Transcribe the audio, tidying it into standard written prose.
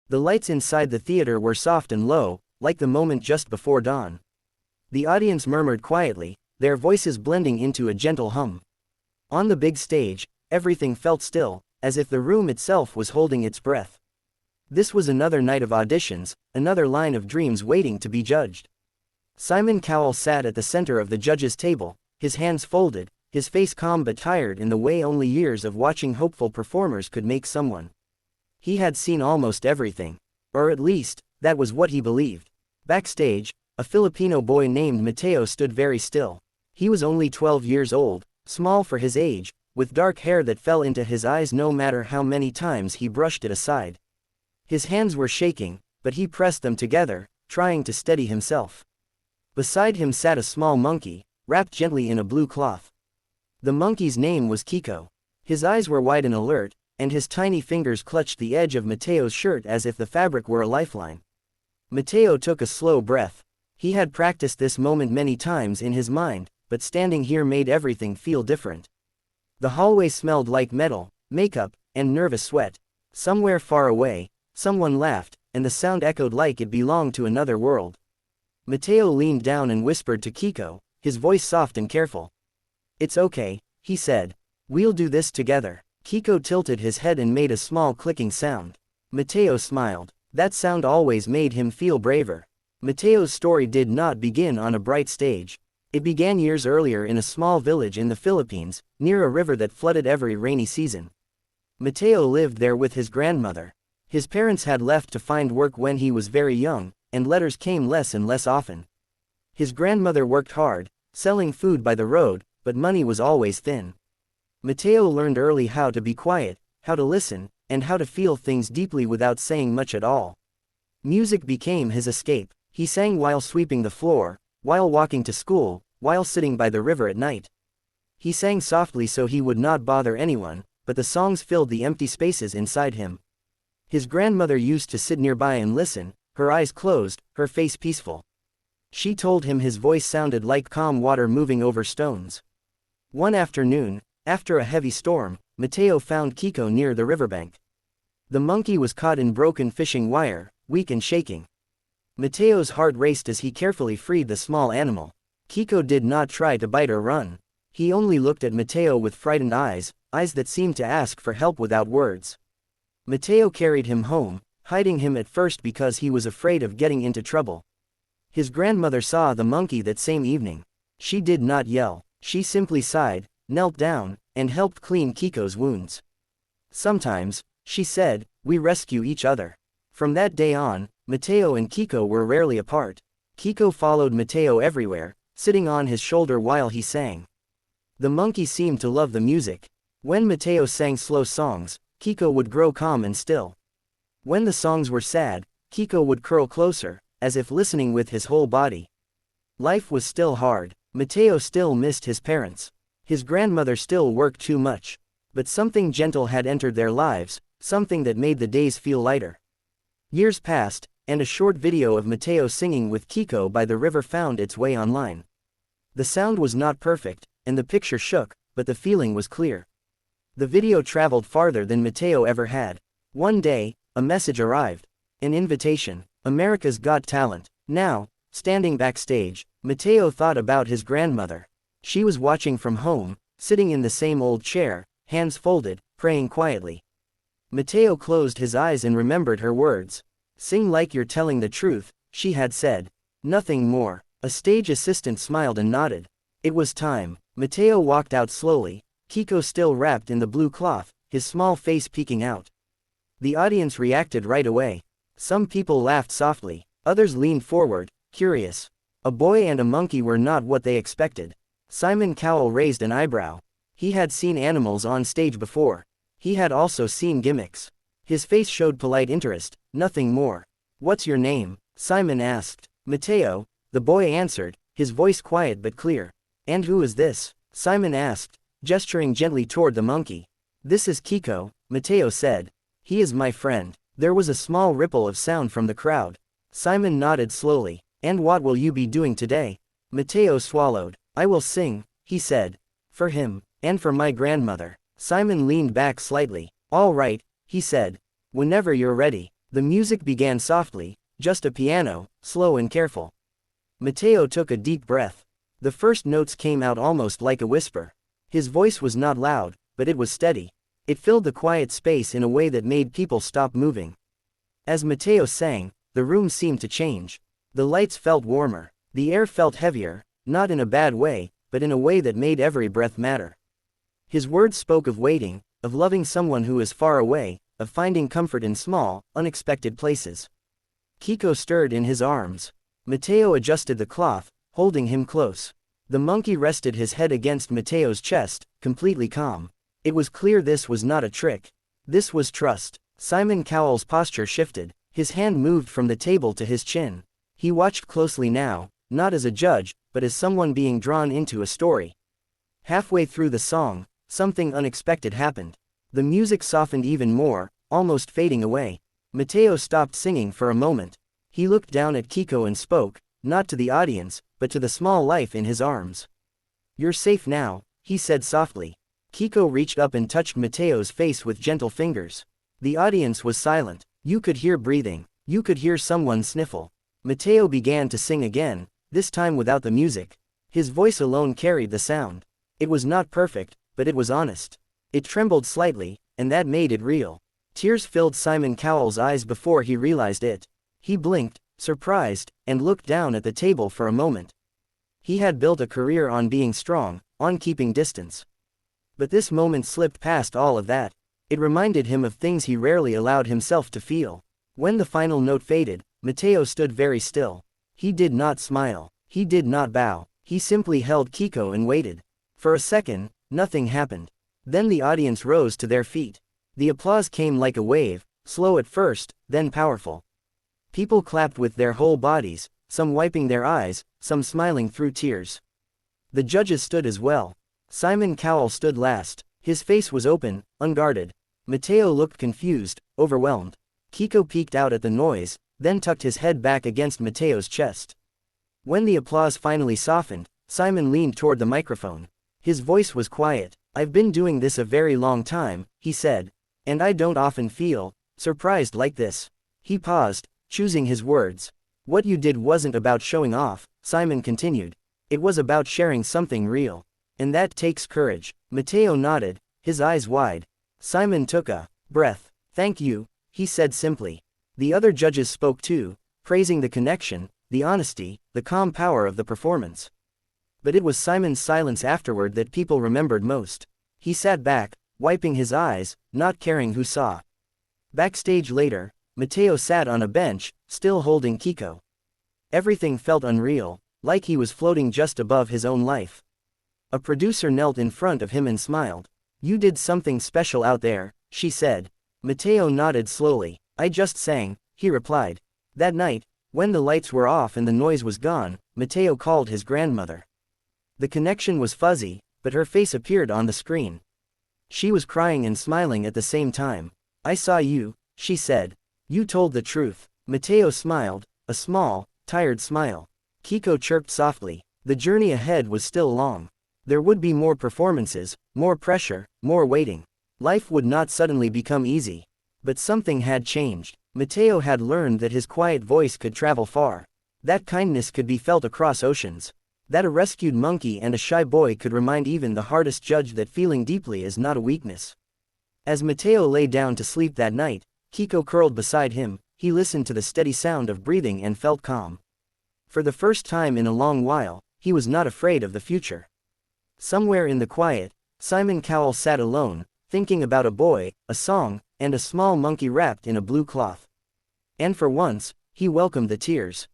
The lights inside the theater were soft and low, like the moment just before dawn. The audience murmured quietly, their voices blending into a gentle hum. On the big stage, everything felt still, as if the room itself was holding its breath. This was another night of auditions, another line of dreams waiting to be judged. Simon Cowell sat at the center of the judges' table, his hands folded, his face calm but tired in the way only years of watching hopeful performers could make someone. He had seen almost everything. Or at least, that was what he believed. Backstage, a Filipino boy named Mateo stood very still. He was only 12 years old, small for his age, with dark hair that fell into his eyes no matter how many times he brushed it aside. His hands were shaking, but he pressed them together, trying to steady himself. Beside him sat a small monkey, wrapped gently in a blue cloth. The monkey's name was Kiko. His eyes were wide and alert, and his tiny fingers clutched the edge of Mateo's shirt as if the fabric were a lifeline. Mateo took a slow breath. He had practiced this moment many times in his mind, but standing here made everything feel different. The hallway smelled like metal, makeup, and nervous sweat. Somewhere far away, someone laughed, and the sound echoed like it belonged to another world. Mateo leaned down and whispered to Kiko, his voice soft and careful. "It's okay," he said. "We'll do this together." Kiko tilted his head and made a small clicking sound. Mateo smiled. That sound always made him feel braver. Mateo's story did not begin on a bright stage. It began years earlier in a small village in the Philippines, near a river that flooded every rainy season. Mateo lived there with his grandmother. His parents had left to find work when he was very young, and letters came less and less often. His grandmother worked hard, selling food by the road, but money was always thin. Mateo learned early how to be quiet, how to listen, and how to feel things deeply without saying much at all. Music became his escape. He sang while sweeping the floor, while walking to school, while sitting by the river at night. He sang softly so he would not bother anyone, but the songs filled the empty spaces inside him. His grandmother used to sit nearby and listen, her eyes closed, her face peaceful. She told him his voice sounded like calm water moving over stones. One afternoon, after a heavy storm, Mateo found Kiko near the riverbank. The monkey was caught in broken fishing wire, weak and shaking. Mateo's heart raced as he carefully freed the small animal. Kiko did not try to bite or run. He only looked at Mateo with frightened eyes, eyes that seemed to ask for help without words. Mateo carried him home, hiding him at first because he was afraid of getting into trouble. His grandmother saw the monkey that same evening. She did not yell, she simply sighed, knelt down, and helped clean Kiko's wounds. "Sometimes," she said, "we rescue each other." From that day on, Mateo and Kiko were rarely apart. Kiko followed Mateo everywhere, sitting on his shoulder while he sang. The monkey seemed to love the music. When Mateo sang slow songs, Kiko would grow calm and still. When the songs were sad, Kiko would curl closer, as if listening with his whole body. Life was still hard. Mateo still missed his parents. His grandmother still worked too much. But something gentle had entered their lives, something that made the days feel lighter. Years passed, and a short video of Mateo singing with Kiko by the river found its way online. The sound was not perfect, and the picture shook, but the feeling was clear. The video traveled farther than Mateo ever had. One day, a message arrived. An invitation. America's Got Talent. Now, standing backstage, Mateo thought about his grandmother. She was watching from home, sitting in the same old chair, hands folded, praying quietly. Mateo closed his eyes and remembered her words. "Sing like you're telling the truth," she had said. Nothing more. A stage assistant smiled and nodded. It was time. Mateo walked out slowly, Kiko still wrapped in the blue cloth, his small face peeking out. The audience reacted right away. Some people laughed softly, others leaned forward, curious. A boy and a monkey were not what they expected. Simon Cowell raised an eyebrow. He had seen animals on stage before. He had also seen gimmicks. His face showed polite interest, nothing more. "What's your name?" Simon asked. "Mateo," the boy answered, his voice quiet but clear. "And who is this?" Simon asked, gesturing gently toward the monkey. "This is Kiko," Mateo said. "He is my friend." There was a small ripple of sound from the crowd. Simon nodded slowly. "And what will you be doing today?" Mateo swallowed. "I will sing," he said. "For him, and for my grandmother." Simon leaned back slightly. "All right," he said. "Whenever you're ready." The music began softly, just a piano, slow and careful. Mateo took a deep breath. The first notes came out almost like a whisper. His voice was not loud, but it was steady. It filled the quiet space in a way that made people stop moving. As Mateo sang, the room seemed to change. The lights felt warmer. The air felt heavier, not in a bad way, but in a way that made every breath matter. His words spoke of waiting, of loving someone who is far away, of finding comfort in small, unexpected places. Kiko stirred in his arms. Mateo adjusted the cloth, holding him close. The monkey rested his head against Mateo's chest, completely calm. It was clear this was not a trick. This was trust. Simon Cowell's posture shifted. His hand moved from the table to his chin. He watched closely now, not as a judge, but as someone being drawn into a story. Halfway through the song, something unexpected happened. The music softened even more, almost fading away. Mateo stopped singing for a moment. He looked down at Kiko and spoke, not to the audience, but to the small life in his arms. "You're safe now," he said softly. Kiko reached up and touched Mateo's face with gentle fingers. The audience was silent. You could hear breathing. You could hear someone sniffle. Mateo began to sing again, this time without the music. His voice alone carried the sound. It was not perfect, but it was honest. It trembled slightly, and that made it real. Tears filled Simon Cowell's eyes before he realized it. He blinked, surprised, and looked down at the table for a moment. He had built a career on being strong, on keeping distance. But this moment slipped past all of that. It reminded him of things he rarely allowed himself to feel. When the final note faded, Mateo stood very still. He did not smile. He did not bow. He simply held Kiko and waited. For a second, nothing happened. Then the audience rose to their feet. The applause came like a wave, slow at first, then powerful. People clapped with their whole bodies, some wiping their eyes, some smiling through tears. The judges stood as well. Simon Cowell stood last. His face was open, unguarded. Mateo looked confused, overwhelmed. Kiko peeked out at the noise, then tucked his head back against Mateo's chest. When the applause finally softened, Simon leaned toward the microphone. His voice was quiet. "I've been doing this a very long time," he said. "And I don't often feel surprised like this." He paused, choosing his words. "What you did wasn't about showing off," Simon continued. "It was about sharing something real. And that takes courage." Mateo nodded, his eyes wide. Simon took a breath. "Thank you," he said simply. The other judges spoke too, praising the connection, the honesty, the calm power of the performance. But it was Simon's silence afterward that people remembered most. He sat back, wiping his eyes, not caring who saw. Backstage later, Mateo sat on a bench, still holding Kiko. Everything felt unreal, like he was floating just above his own life. A producer knelt in front of him and smiled. "You did something special out there," she said. Mateo nodded slowly. "I just sang," he replied. That night, when the lights were off and the noise was gone, Mateo called his grandmother. The connection was fuzzy, but her face appeared on the screen. She was crying and smiling at the same time. "I saw you," she said. "You told the truth." Mateo smiled, a small, tired smile. Kiko chirped softly. The journey ahead was still long. There would be more performances, more pressure, more waiting. Life would not suddenly become easy. But something had changed. Mateo had learned that his quiet voice could travel far. That kindness could be felt across oceans. That a rescued monkey and a shy boy could remind even the hardest judge that feeling deeply is not a weakness. As Mateo lay down to sleep that night, Kiko curled beside him. He listened to the steady sound of breathing and felt calm. For the first time in a long while, he was not afraid of the future. Somewhere in the quiet, Simon Cowell sat alone, thinking about a boy, a song, and a small monkey wrapped in a blue cloth. And for once, he welcomed the tears.